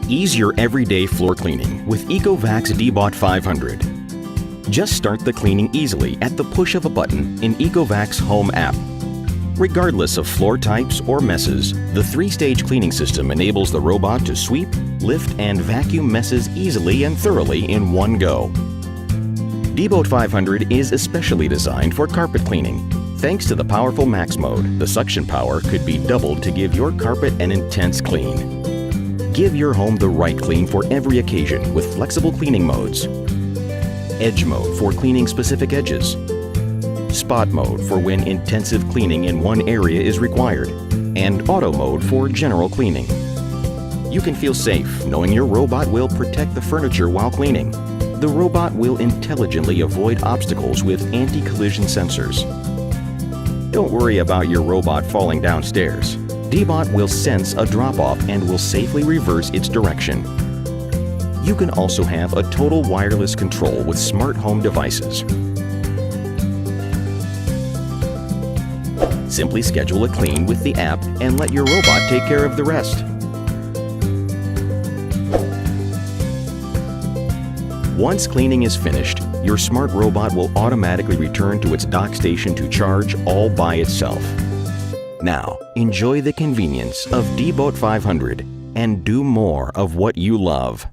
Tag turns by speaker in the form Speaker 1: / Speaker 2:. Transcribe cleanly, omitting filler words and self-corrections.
Speaker 1: Ease your everyday floor cleaning with Ecovacs Deebot 500. Just start the cleaning easily at the push of a button in Ecovacs Home app. Regardless of floor types or messes, the 3-stage cleaning system enables the robot to sweep, lift, and vacuum messes easily and thoroughly in one go. Deebot 500 is especially designed for carpet cleaning. Thanks to the powerful Max mode, the suction power could be doubled to give your carpet an intense clean. Give your home the right clean for every occasion with flexible cleaning modes. Edge mode for cleaning specific edges. Spot mode for when intensive cleaning in one area is required. And auto mode for general cleaning. You can feel safe knowing your robot will protect the furniture while cleaning. The robot will intelligently avoid obstacles with anti-collision sensors. Don't worry about your robot falling downstairs. Deebot will sense a drop-off and will safely reverse its direction. You can also have a total wireless control with smart home devices. Simply schedule a clean with the app and let your robot take care of the rest. Once cleaning is finished, your smart robot will automatically return to its dock station to charge all by itself. Now, enjoy the convenience of Deebot 500 and do more of what you love.